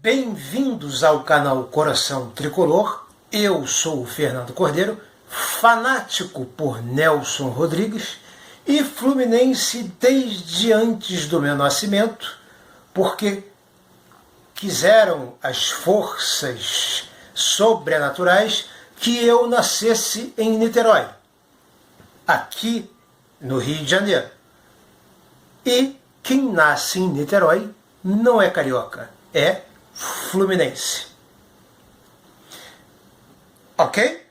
Bem-vindos ao canal Coração Tricolor. Eu sou o Fernando Cordeiro, fanático por Nelson Rodrigues e fluminense desde antes do meu nascimento, porque quiseram as forças sobrenaturais que eu nascesse em Niterói, aqui no Rio de Janeiro. E quem nasce em Niterói não é carioca, é fluminense. Ok?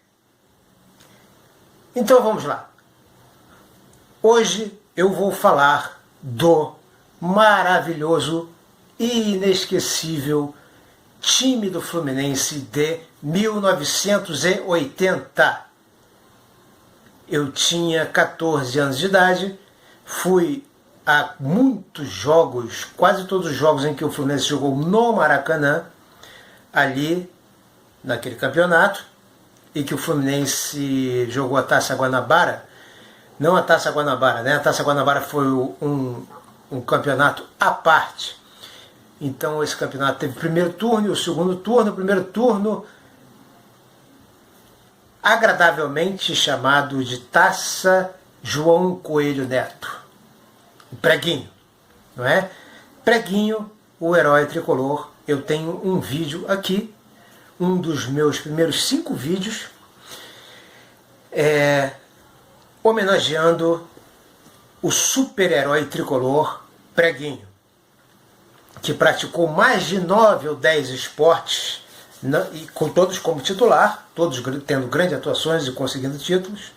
Então vamos lá. Hoje eu vou falar do maravilhoso e inesquecível time do Fluminense de 1980. Eu tinha 14 anos de idade, fui a muitos jogos, quase todos os jogos em que o Fluminense jogou no Maracanã, ali naquele campeonato, e que o Fluminense jogou a Taça Guanabara. Não a Taça Guanabara, né? A Taça Guanabara foi um campeonato à parte. Então esse campeonato teve o primeiro turno e o segundo turno. O primeiro turno agradavelmente chamado de Taça João Coelho Neto. O Preguinho, não é? Preguinho, o herói tricolor. Eu tenho um vídeo aqui, um dos meus primeiros 5 vídeos, homenageando o super-herói tricolor Preguinho, que praticou mais de 9 ou 10 esportes, e com todos como titular, todos tendo grandes atuações e conseguindo títulos,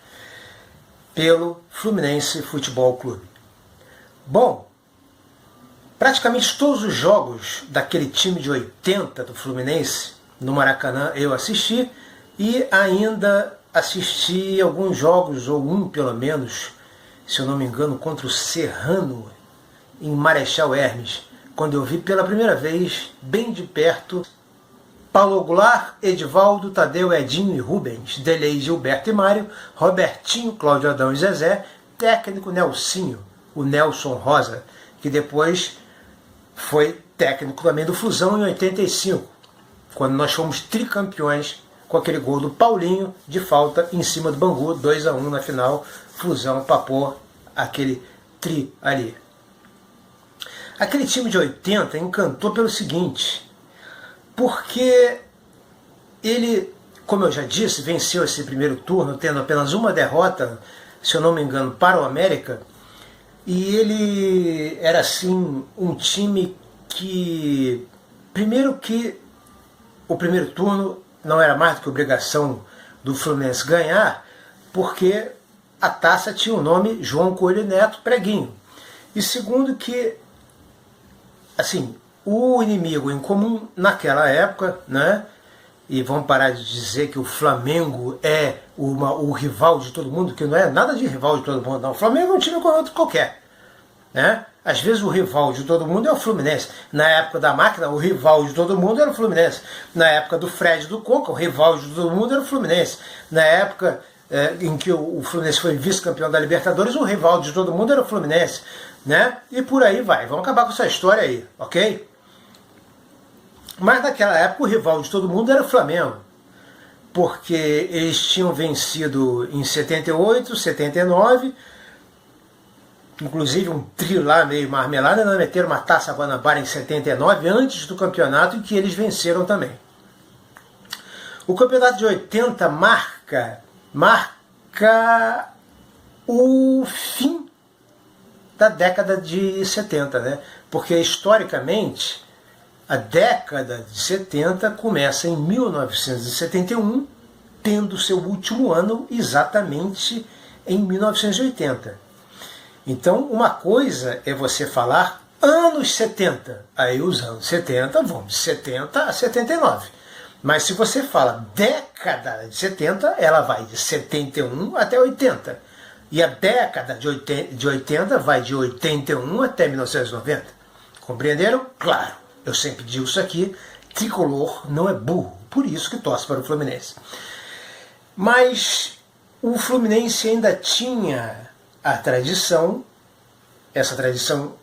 pelo Fluminense Futebol Clube. Bom, praticamente todos os jogos daquele time de 80 do Fluminense no Maracanã eu assisti, e ainda assisti alguns jogos, ou um pelo menos, se eu não me engano, contra o Serrano em Marechal Hermes, quando eu vi pela primeira vez, bem de perto, Paulo Goulart, Edivaldo, Tadeu, Edinho e Rubens, Delei, Gilberto e Mário, Robertinho, Cláudio Adão e Zezé, técnico Nelsinho, o Nelson Rosa, que depois foi técnico também do Flusão em 85, quando nós fomos tricampeões com aquele gol do Paulinho de falta em cima do Bangu, 2-1 na final. Flusão papou aquele tri ali. Aquele time de 80 encantou pelo seguinte, porque ele, como eu já disse, venceu esse primeiro turno tendo apenas uma derrota, se eu não me engano, para o América. E ele era assim um time que, primeiro que o primeiro turno não era mais do que obrigação do Fluminense ganhar, porque a taça tinha o nome João Coelho Neto Preguinho. E segundo que, assim, o inimigo em comum naquela época, né? E vamos parar de dizer que o Flamengo é o rival de todo mundo, que não é nada de rival de todo mundo, não. O Flamengo é um time como outro qualquer, né? Às vezes o rival de todo mundo é o Fluminense. Na época da máquina, o rival de todo mundo era o Fluminense. Na época do Fred e do Conca, o rival de todo mundo era o Fluminense. Na época em que o Fluminense foi vice-campeão da Libertadores, o rival de todo mundo era o Fluminense, né? E por aí vai. Vamos acabar com essa história aí, ok? Mas naquela época o rival de todo mundo era o Flamengo, porque eles tinham vencido em 78, 79, inclusive um trio lá meio marmelada, ainda meteram uma Taça Guanabara em 79, antes do campeonato, em que eles venceram também. O campeonato de 80 marca o fim da década de 70, né? Porque historicamente a década de 70 começa em 1971, tendo seu último ano exatamente em 1980. Então, uma coisa é você falar anos 70, aí os anos 70 vão de 70 a 79. Mas se você fala década de 70, ela vai de 71 até 80. E a década de 80 vai de 81 até 1990. Compreenderam? Claro. Eu sempre digo isso aqui, tricolor não é burro, por isso que torce para o Fluminense. Mas o Fluminense ainda tinha a tradição, essa tradição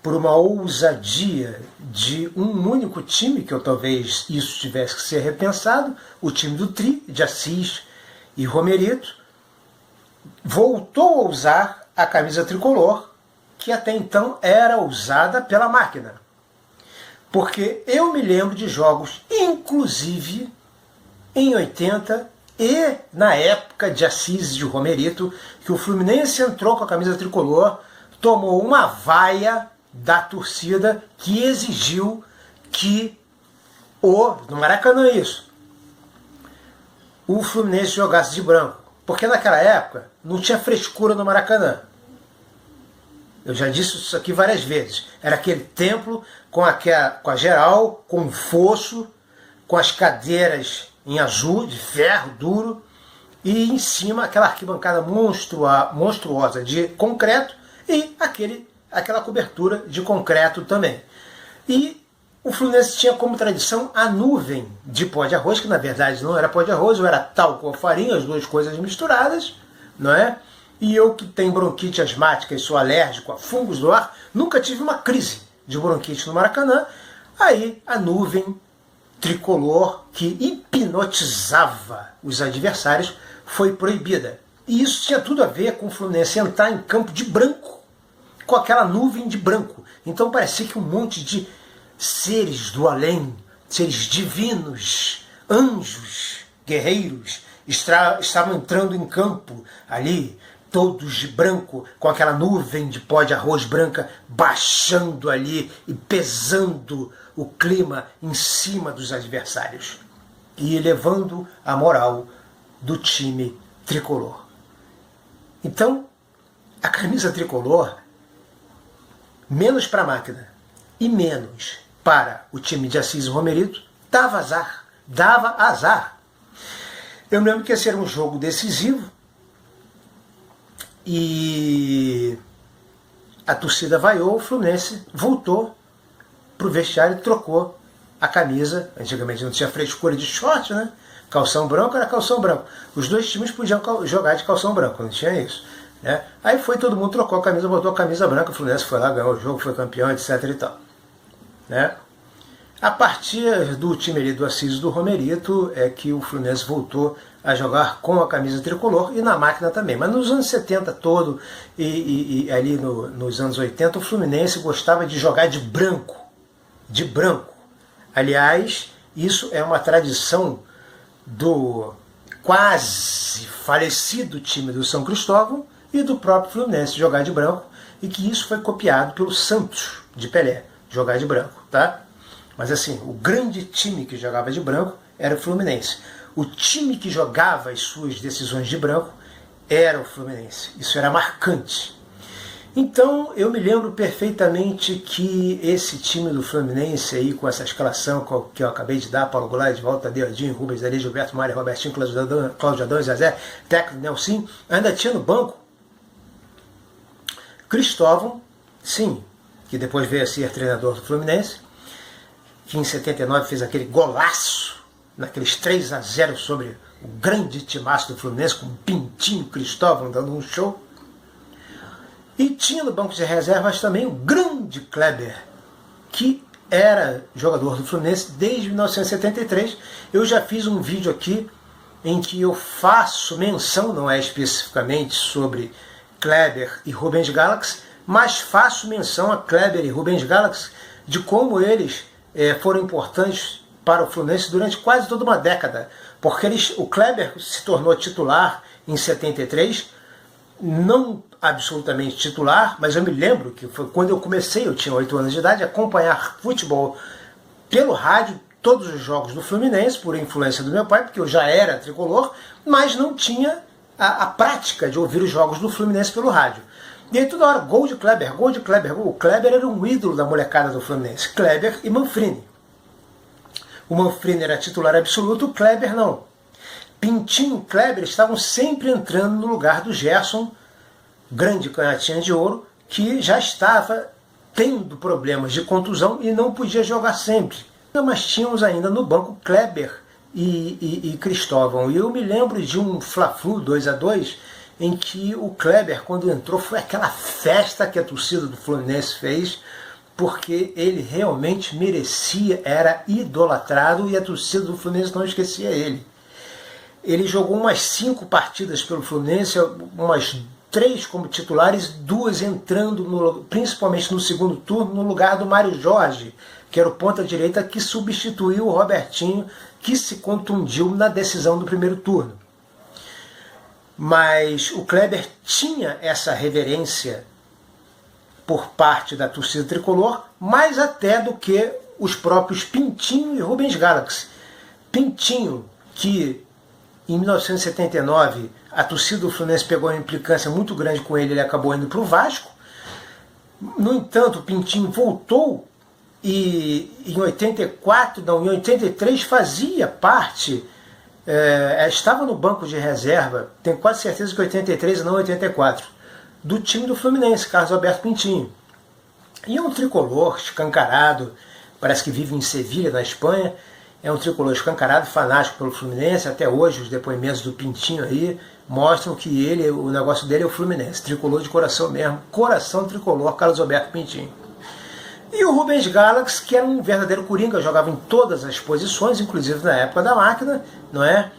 por uma ousadia de um único time, que eu talvez isso tivesse que ser repensado, o time do Tri, de Assis e Romerito, voltou a usar a camisa tricolor, que até então era usada pela máquina. Porque eu me lembro de jogos, inclusive em 80 e na época de Assis e de Romerito, que o Fluminense entrou com a camisa tricolor, tomou uma vaia da torcida que exigiu que no Maracanã isso, o Fluminense jogasse de branco. Porque naquela época não tinha frescura no Maracanã. Eu já disse isso aqui várias vezes. Era aquele templo com a geral, com um fosso, com as cadeiras em azul, de ferro duro, e em cima aquela arquibancada monstruosa de concreto e aquela cobertura de concreto também. E o Fluminense tinha como tradição a nuvem de pó de arroz, que na verdade não era pó de arroz, ou era talco ou farinha, as duas coisas misturadas, não é? E eu, que tenho bronquite asmática e sou alérgico a fungos do ar, nunca tive uma crise de bronquite no Maracanã. Aí a nuvem tricolor que hipnotizava os adversários foi proibida. E isso tinha tudo a ver com o Fluminense entrar em campo de branco, com aquela nuvem de branco. Então parecia que um monte de seres do além, seres divinos, anjos, guerreiros, estavam entrando em campo ali, todos de branco, com aquela nuvem de pó de arroz branca baixando ali e pesando o clima em cima dos adversários e elevando a moral do time tricolor. Então, a camisa tricolor, menos para a máquina e menos para o time de Assis e Romerito, dava azar. Eu me lembro que esse era um jogo decisivo e a torcida vaiou, o Fluminense voltou para o vestiário e trocou a camisa. Antigamente não tinha frescura de short, né? Calção branco era calção branco. Os dois times podiam jogar de calção branco, não tinha isso, né? Aí foi todo mundo, trocou a camisa, botou a camisa branca, o Fluminense foi lá, ganhou o jogo, foi campeão, etc e tal, né? A partir do time ali do Assis e do Romerito é que o Fluminense voltou a jogar com a camisa tricolor e na máquina também. Mas nos anos 70 todo e ali nos anos 80 o Fluminense gostava de jogar de branco. De branco. Aliás, isso é uma tradição do quase falecido time do São Cristóvão e do próprio Fluminense jogar de branco, e que isso foi copiado pelo Santos de Pelé, jogar de branco, tá? Mas assim, o grande time que jogava de branco era o Fluminense. O time que jogava as suas decisões de branco era o Fluminense. Isso era marcante. Então eu me lembro perfeitamente que esse time do Fluminense aí, com essa escalação que eu acabei de dar, Paulo Goulart, de volta, Deodinho, Rubens, Ali, Gilberto, Mário, Robertinho, Cláudio Adão, Zezé, técnico Nelson, ainda tinha no banco Cristóvão, sim, que depois veio a ser treinador do Fluminense, que em 79 fez aquele golaço, naqueles 3-0 sobre o grande timaço do Fluminense, com Pintinho, Cristóvão dando um show. E tinha no banco de reservas também o grande Kleber, que era jogador do Fluminense desde 1973. Eu já fiz um vídeo aqui em que eu faço menção, não é especificamente sobre Kleber e Rubens Galaxy, mas faço menção a Kleber e Rubens Galaxy de como eles foram importantes para o Fluminense durante quase toda uma década, porque o Kleber se tornou titular em 73, não absolutamente titular, mas eu me lembro que foi quando eu comecei, eu tinha 8 anos de idade, a acompanhar futebol pelo rádio, todos os jogos do Fluminense, por influência do meu pai, porque eu já era tricolor, mas não tinha a prática de ouvir os jogos do Fluminense pelo rádio. E aí toda hora, gol de Kleber, gol de Kleber. O Kleber era um ídolo da molecada do Fluminense, Kleber e Manfrini. O Manfrini era titular absoluto, o Kleber não. Pintinho e Kleber estavam sempre entrando no lugar do Gerson, grande canhotinha de ouro, que já estava tendo problemas de contusão e não podia jogar sempre. Mas tínhamos ainda no banco Kleber e Cristóvão. E eu me lembro de um Fla-Flu 2-2, em que o Kleber, quando entrou, foi aquela festa que a torcida do Fluminense fez, porque ele realmente merecia, era idolatrado e a torcida do Fluminense não esquecia ele. Ele jogou umas 5 partidas pelo Fluminense, umas 3 como titulares, 2 entrando, principalmente no segundo turno, no lugar do Mário Jorge, que era o ponta-direita que substituiu o Robertinho, que se contundiu na decisão do primeiro turno. Mas o Kleber tinha essa reverência por parte da torcida tricolor, mais até do que os próprios Pintinho e Rubens Galaxy. Pintinho, que em 1979 a torcida do Fluminense pegou uma implicância muito grande com ele, ele acabou indo para o Vasco. No entanto, o Pintinho voltou e em 84, não, em 83 fazia parte, estava no banco de reserva, tenho quase certeza que 83 e não 84, do time do Fluminense, Carlos Alberto Pintinho. E é um tricolor escancarado, parece que vive em Sevilha, na Espanha, é um tricolor escancarado, fanático pelo Fluminense. Até hoje os depoimentos do Pintinho aí mostram que ele, o negócio dele é o Fluminense, tricolor de coração mesmo, coração tricolor, Carlos Alberto Pintinho. E o Rubens Galaxy, que era um verdadeiro coringa, jogava em todas as posições, inclusive na época da máquina, não é?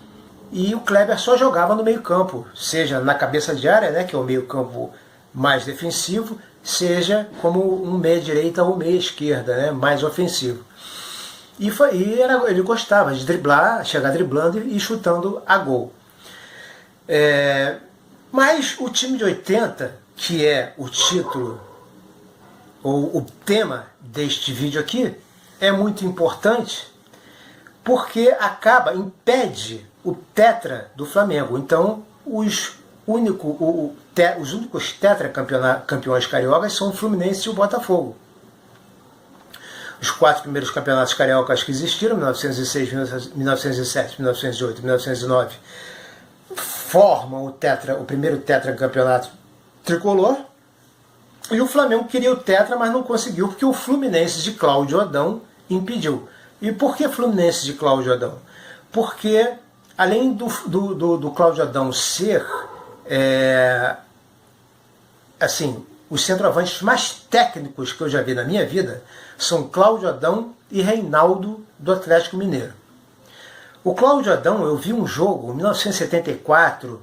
E o Kleber só jogava no meio campo, seja na cabeça de área, né, que é o meio campo mais defensivo, seja como um meia-direita ou meia-esquerda, né, mais ofensivo. Ele gostava de driblar, chegar driblando e chutando a gol. Mas o time de 80, que é o título, ou o tema deste vídeo aqui, é muito importante porque impede o tetra do Flamengo. Então, os únicos tetracampeões cariocas são o Fluminense e o Botafogo. Os 4 primeiros campeonatos cariocas que existiram, 1906, 1907, 1908 e 1909, formam o primeiro tetracampeonato tricolor. E o Flamengo queria o tetra, mas não conseguiu, porque o Fluminense de Cláudio Adão impediu. E por que Fluminense de Cláudio Adão? Porque, além do Cláudio Adão ser, os centroavantes mais técnicos que eu já vi na minha vida, são Cláudio Adão e Reinaldo do Atlético Mineiro. O Cláudio Adão, eu vi um jogo em 1974,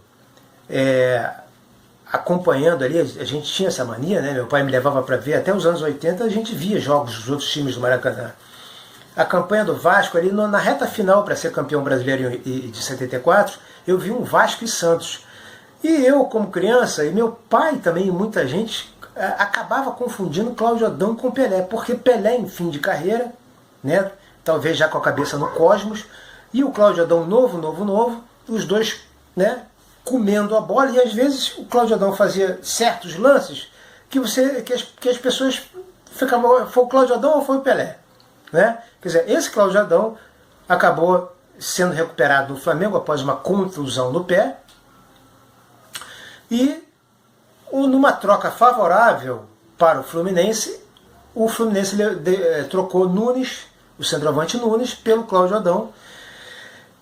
acompanhando ali, a gente tinha essa mania, né? Meu pai me levava para ver, até os anos 80 a gente via jogos dos outros times do Maracanã. A campanha do Vasco ali na reta final para ser campeão brasileiro de 74, eu vi um Vasco e Santos. E eu, como criança, e meu pai também, muita gente, acabava confundindo Cláudio Adão com Pelé, porque Pelé em fim de carreira, né? Talvez já com a cabeça no cosmos, e o Cláudio Adão novo, os dois, né, comendo a bola, e às vezes o Cláudio Adão fazia certos lances que as pessoas ficavam, foi o Cláudio Adão ou foi o Pelé? Né? Quer dizer, esse Cláudio Adão acabou sendo recuperado no Flamengo após uma contusão no pé, e numa troca favorável para o Fluminense trocou Nunes, o centroavante Nunes, pelo Cláudio Adão,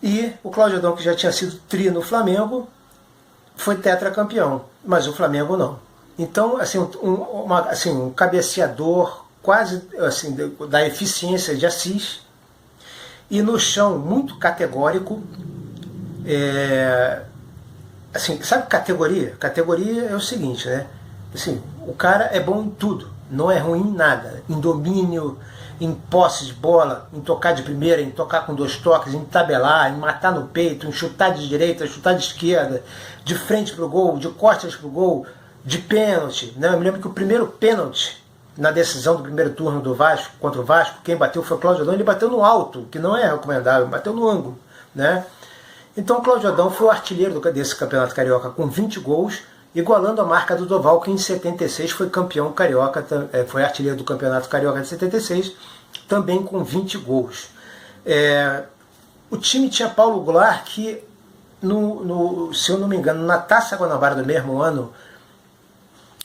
e o Cláudio Adão, que já tinha sido tri no Flamengo, foi tetracampeão, mas o Flamengo não. Então, um cabeceador quase assim, da eficiência de Assis, e no chão muito categórico. Sabe categoria? Categoria é o seguinte, né? Assim, o cara é bom em tudo, não é ruim em nada. Em domínio, em posse de bola, em tocar de primeira, em tocar com 2 toques, em tabelar, em matar no peito, em chutar de direita, chutar de esquerda, de frente pro gol, de costas pro gol, de pênalti. Né? Eu me lembro que o primeiro pênalti na decisão do primeiro turno do Vasco, contra o Vasco, quem bateu foi o Cláudio Adão, ele bateu no alto, que não é recomendável, bateu no ângulo, né? Então o Cláudio Adão foi o artilheiro desse campeonato carioca com 20 gols, igualando a marca do Doval, que em 76 foi campeão carioca, foi artilheiro do campeonato carioca de 76, também com 20 gols. O time tinha Paulo Goulart, que, se eu não me engano, na Taça Guanabara do mesmo ano,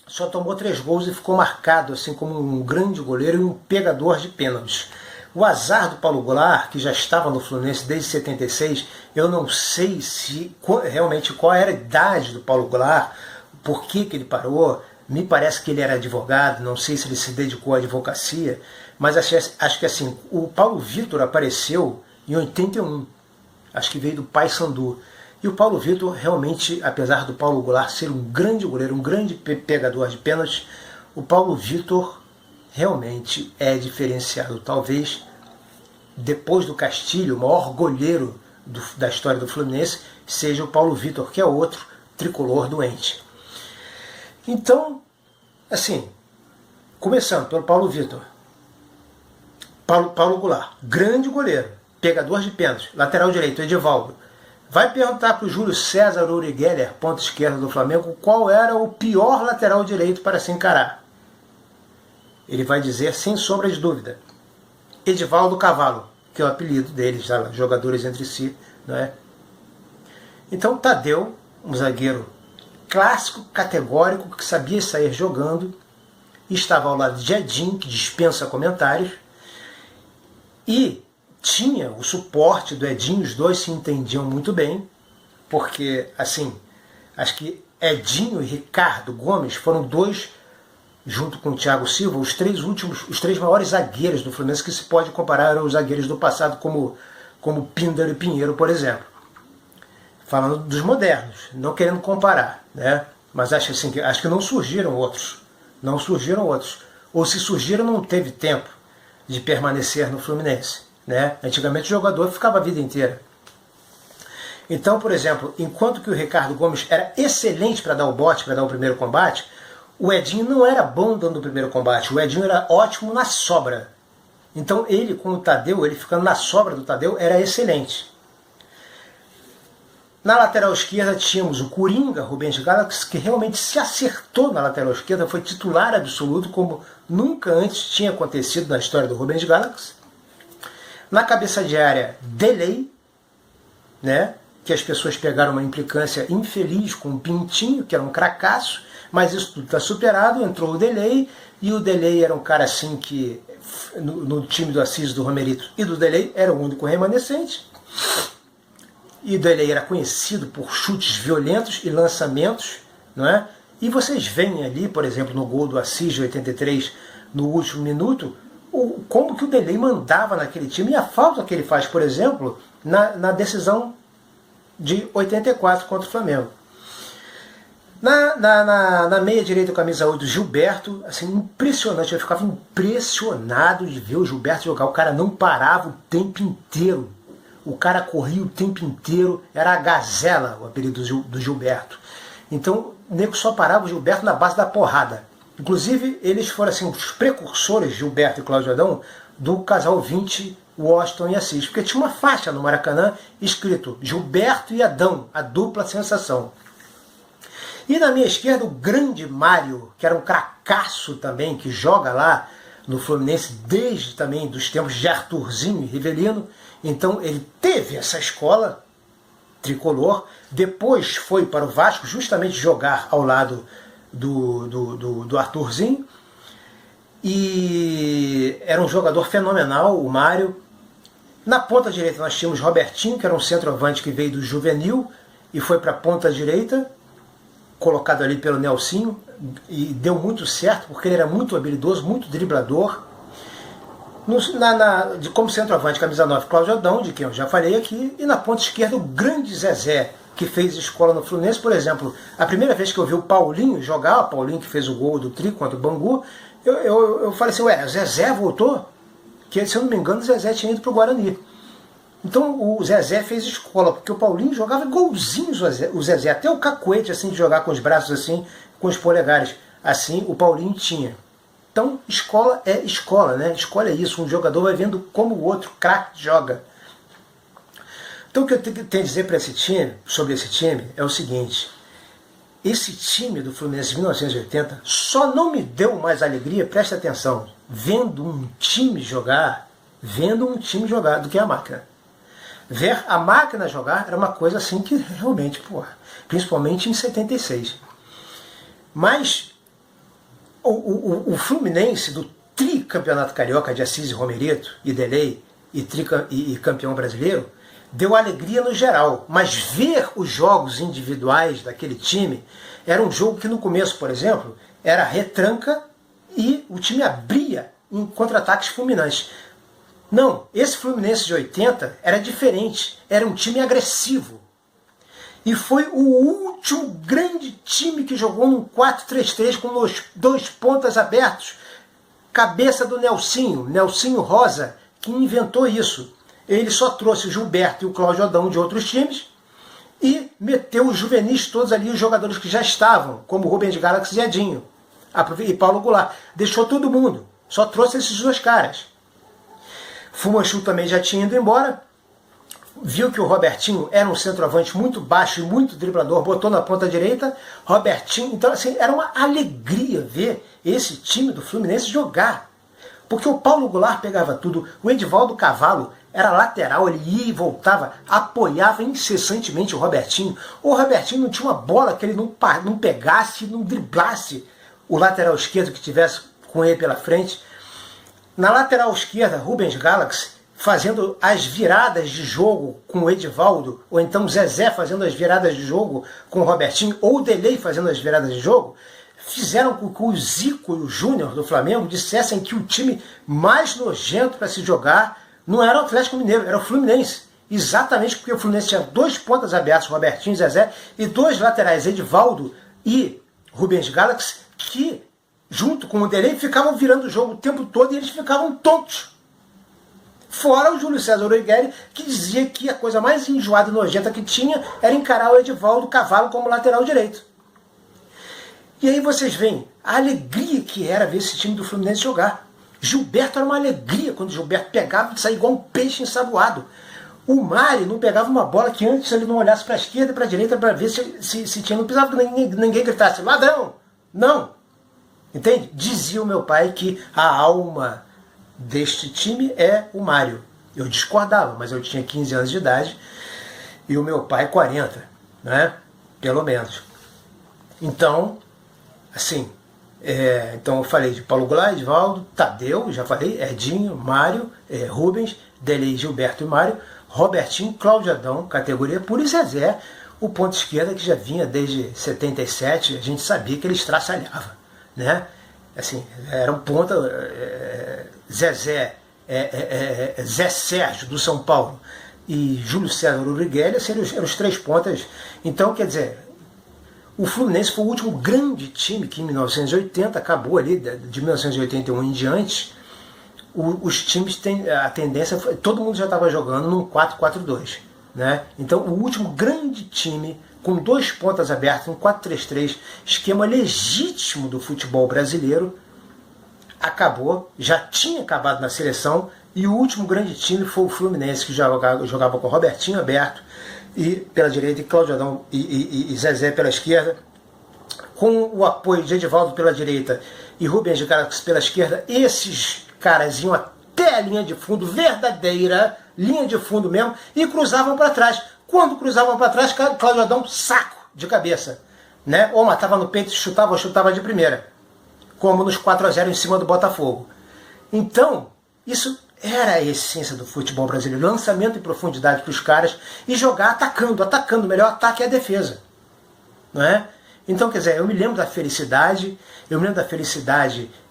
só tomou 3 gols e ficou marcado assim como um grande goleiro e um pegador de pênaltis. O azar do Paulo Goulart, que já estava no Fluminense desde 76, eu não sei realmente qual era a idade do Paulo Goulart, por que ele parou, Me parece que ele era advogado, não sei se ele se dedicou à advocacia, mas acho que assim, o Paulo Vitor apareceu em 81, acho que veio do Paysandu. E o Paulo Vitor realmente, apesar do Paulo Goulart ser um grande goleiro, um grande pegador de pênaltis, o Paulo Vitor realmente é diferenciado. Talvez, depois do Castilho, o maior goleiro da história do Fluminense seja o Paulo Vitor, que é outro tricolor doente. Então, assim, começando pelo Paulo Vitor. Paulo Goulart, grande goleiro, pegador de pênaltis, lateral direito, Edivaldo. Vai perguntar para o Júlio César Uri Geller, ponta esquerda do Flamengo, qual era o pior lateral direito para se encarar. Ele vai dizer, sem sombra de dúvida, Edivaldo Cavalo, que é o apelido deles, jogadores entre si, não é? Então Tadeu, um zagueiro clássico, categórico, que sabia sair jogando, estava ao lado de Edinho, que dispensa comentários, e tinha o suporte do Edinho, os dois se entendiam muito bem, porque, assim, acho que Edinho e Ricardo Gomes foram dois, junto com o Thiago Silva, os três maiores zagueiros do Fluminense que se pode comparar aos zagueiros do passado, como Píndaro e Pinheiro, por exemplo. Falando dos modernos, não querendo comparar, né? Mas acho que não surgiram outros. Não surgiram outros. Ou se surgiram, não teve tempo de permanecer no Fluminense, né? Antigamente o jogador ficava a vida inteira. Então, por exemplo, enquanto que o Ricardo Gomes era excelente para dar o bote, para dar o primeiro combate, o Edinho não era bom dando o primeiro combate. O Edinho era ótimo na sobra. Então ele, com o Tadeu, ele ficando na sobra do Tadeu, era excelente. Na lateral esquerda tínhamos o Coringa, Rubens Galax, que realmente se acertou na lateral esquerda, foi titular absoluto, como nunca antes tinha acontecido na história do Rubens Galax. Na cabeça de área, Delay, né, que as pessoas pegaram uma implicância infeliz com o Pintinho, que era um cracaço, mas isso tudo está superado, entrou o Delay, e o Delay era um cara assim que, no time do Assis, do Romerito e do Delay, era o único remanescente. E o Delay era conhecido por chutes violentos e lançamentos, não é? E vocês veem ali, por exemplo, no gol do Assis de 83, no último minuto, como que o Delay mandava naquele time, e a falta que ele faz, por exemplo, na decisão de 84 contra o Flamengo. Na meia direita, camisa 8, Gilberto, assim, impressionante, eu ficava impressionado de ver o Gilberto jogar, o cara não parava o tempo inteiro. O cara corria o tempo inteiro, era a gazela, o apelido do Gilberto. Então, o nego só parava o Gilberto na base da porrada. Inclusive, eles foram assim, os precursores, Gilberto e Cláudio Adão, do casal 20, Washington e Assis. Porque tinha uma faixa no Maracanã escrito Gilberto e Adão, a dupla sensação. E na minha esquerda, o grande Mário, que era um cracaço também, que joga lá no Fluminense desde também dos tempos de Arthurzinho e Rivelino. Então ele teve essa escola tricolor, depois foi para o Vasco justamente jogar ao lado do Arthurzinho, e era um jogador fenomenal, o Mário. Na ponta direita nós tínhamos Robertinho, que era um centroavante que veio do Juvenil e foi para a ponta direita, colocado ali pelo Nelsinho, e deu muito certo, porque ele era muito habilidoso, muito driblador. Como centroavante, camisa 9, Cláudio Adão, de quem eu já falei aqui, e na ponta esquerda o grande Zezé, que fez escola no Fluminense. Por exemplo, a primeira vez que eu vi o Paulinho jogar, o Paulinho que fez o gol do Tri contra o Bangu, eu falei assim, ué, o Zezé voltou? Que, se eu não me engano, o Zezé tinha ido para o Guarani. Então o Zezé fez escola, porque o Paulinho jogava igualzinho o Zezé, até o cacuete, assim, de jogar com os braços assim, com os polegares, assim, o Paulinho tinha. Então, escola é escola, né? Escola é isso, um jogador vai vendo como o outro craque joga. Então, o que eu tenho a dizer para sobre esse time, é o seguinte: esse time do Fluminense de 1980 só não me deu mais alegria, presta atenção, vendo um time jogar do que a máquina. Ver a máquina jogar era uma coisa assim que realmente, porra, principalmente em 76. Mas o Fluminense do tricampeonato carioca de Assis e Romerito e Delay e campeão brasileiro deu alegria no geral, mas ver os jogos individuais daquele time era um jogo que no começo, por exemplo, era retranca e o time abria em contra-ataques fulminantes. Não, esse Fluminense de 80 era diferente, era um time agressivo. E foi o último grande time que jogou num 4-3-3 com os dois pontas abertos. Cabeça do Nelsinho Rosa, que inventou isso. Ele só trouxe o Gilberto e o Cláudio Adão de outros times e meteu os juvenis todos ali, os jogadores que já estavam, como Rubens Galaxy e Edinho, e Paulo Goulart. Deixou todo mundo, só trouxe esses dois caras. Fumanchu também já tinha ido embora, viu que o Robertinho era um centroavante muito baixo e muito driblador, botou na ponta direita, Robertinho, então assim, era uma alegria ver esse time do Fluminense jogar, porque o Paulo Goulart pegava tudo, o Edivaldo Cavalo era lateral, ele ia e voltava, apoiava incessantemente o Robertinho não tinha uma bola que ele não pegasse, não driblasse o lateral esquerdo que tivesse com ele pela frente. Na lateral esquerda, Rubens Galaxy fazendo as viradas de jogo com o Edivaldo, ou então Zezé fazendo as viradas de jogo com o Robertinho, ou o Delei fazendo as viradas de jogo, fizeram com que o Zico e o Júnior do Flamengo dissessem que o time mais nojento para se jogar não era o Atlético Mineiro, era o Fluminense. Exatamente porque o Fluminense tinha dois pontas abertos, Robertinho e Zezé, e dois laterais, Edivaldo e Rubens Galaxy, que, junto com o Delei, ficavam virando o jogo o tempo todo e eles ficavam tontos. Fora o Júlio César Origueri, que dizia que a coisa mais enjoada e nojenta que tinha era encarar o Edivaldo Cavalo como lateral direito. E aí vocês veem a alegria que era ver esse time do Fluminense jogar. Gilberto era uma alegria quando o Gilberto pegava e saía igual um peixe ensaboado. O Mário não pegava uma bola que antes ele não olhasse para a esquerda e para a direita para ver se tinha. Não precisava que ninguém gritasse, ladrão! Não! Entende? Dizia o meu pai que a alma deste time é o Mário. Eu discordava, mas eu tinha 15 anos de idade e o meu pai 40, né? Pelo menos. Então, assim, então eu falei de Paulo Goulart, Edivaldo, Tadeu, já falei, Edinho, Mário, Rubens, Delei, Gilberto e Mário, Robertinho, Cláudio Adão, categoria pura, e Zezé, o ponto esquerda que já vinha desde 77, a gente sabia que ele estraçalhava, né? Assim, era um ponta, Zezé, Zé Sérgio do São Paulo e Júlio César Urigueli, eram os três pontas. Então, quer dizer, o Fluminense foi o último grande time que em 1980 acabou ali, de 1981 em diante, os times têm a tendência, todo mundo já estava jogando num 4-4-2, né? Então o último grande time com dois pontas abertas, um 4-3-3, esquema legítimo do futebol brasileiro, acabou, já tinha acabado na seleção, e o último grande time foi o Fluminense, que jogava com Robertinho aberto e pela direita, e Cláudio Adão e Zezé pela esquerda, com o apoio de Edivaldo pela direita e Rubens Galaxy pela esquerda. Esses caras iam até a linha de fundo, verdadeira linha de fundo mesmo, e cruzavam para trás. Quando cruzavam para trás, Cláudio Adão, saco de cabeça, né? Ou matava no peito e chutava, ou chutava de primeira, como nos 4-0 em cima do Botafogo. Então, isso era a essência do futebol brasileiro, lançamento em profundidade para os caras e jogar atacando, o melhor ataque é a defesa, não é? Então, quer dizer, eu me lembro da felicidade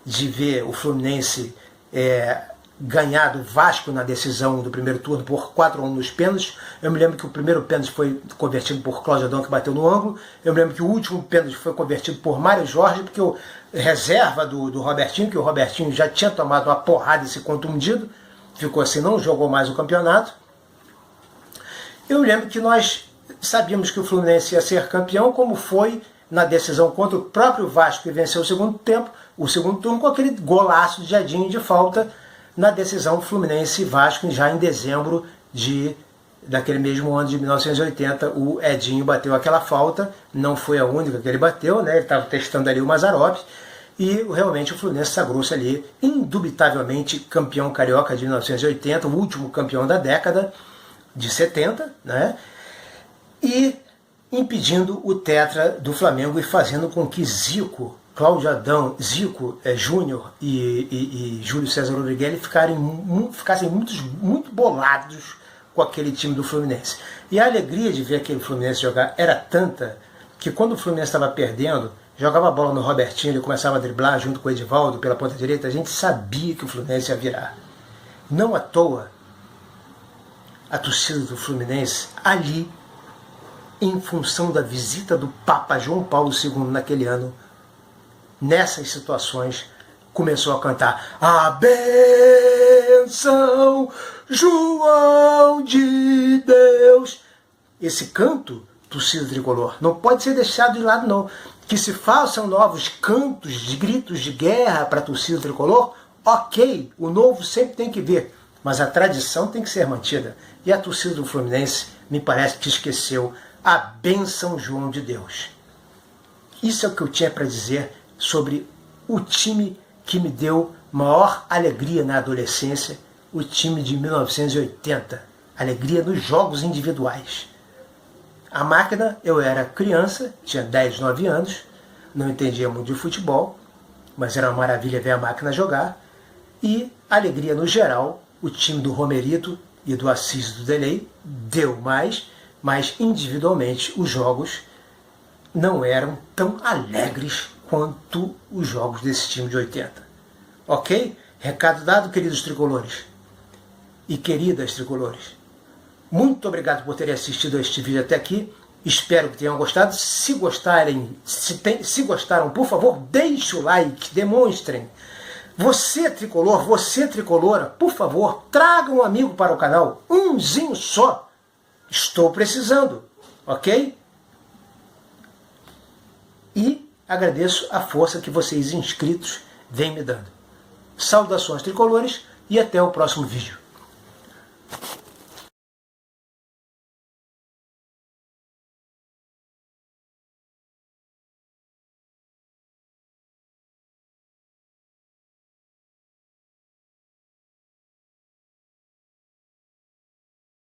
de ver o Fluminense ganhar do Vasco na decisão do primeiro turno por 4-1 nos pênaltis. Eu me lembro que o primeiro pênalti foi convertido por Cláudio Adão, que bateu no ângulo. Eu me lembro que o último pênalti foi convertido por Mário Jorge, porque o reserva do Robertinho, que o Robertinho já tinha tomado uma porrada e se contundido, ficou assim, não jogou mais o campeonato. Eu lembro que nós sabíamos que o Fluminense ia ser campeão, como foi na decisão contra o próprio Vasco, que venceu o segundo turno com aquele golaço de Edinho de falta na decisão Fluminense-Vasco, já em dezembro daquele mesmo ano de 1980. O Edinho bateu aquela falta, não foi a única que ele bateu, né? Ele estava testando ali o Mazzaropi, e realmente o Fluminense sagrou-se ali, indubitavelmente campeão carioca de 1980, o último campeão da década de 70, né? E impedindo o tetra do Flamengo e fazendo com que Zico, Cláudio Adão, Zico, Júnior e Júlio César Origueli ficassem muito bolados com aquele time do Fluminense. E a alegria de ver aquele Fluminense jogar era tanta que quando o Fluminense estava perdendo, jogava a bola no Robertinho, ele começava a driblar junto com o Edivaldo pela ponta direita, a gente sabia que o Fluminense ia virar. Não à toa, a torcida do Fluminense ali, em função da visita do Papa João Paulo II naquele ano, nessas situações, começou a cantar a bênção, João de Deus. Esse canto, torcida tricolor, não pode ser deixado de lado não. Que se façam novos cantos de gritos de guerra para a torcida tricolor, ok, o novo sempre tem que vir, mas a tradição tem que ser mantida. E a torcida do Fluminense me parece que esqueceu a bênção João de Deus. Isso é o que eu tinha para dizer sobre o time que me deu maior alegria na adolescência, o time de 1980. Alegria nos jogos individuais. A máquina, eu era criança, tinha 10, 9 anos, não entendia muito de futebol, mas era uma maravilha ver a máquina jogar. E alegria no geral, o time do Romerito e do Assis do Delay deu mais, mas individualmente os jogos não eram tão alegres quanto os jogos desse time de 80. Ok? Recado dado, queridos tricolores e queridas tricolores. Muito obrigado por terem assistido a este vídeo até aqui. Espero que tenham gostado. Se gostaram, por favor, deixe o like, demonstrem. Você tricolor, você tricolora, por favor, traga um amigo para o canal. Umzinho só. Estou precisando. Ok? E agradeço a força que vocês inscritos vêm me dando. Saudações tricolores e até o próximo vídeo.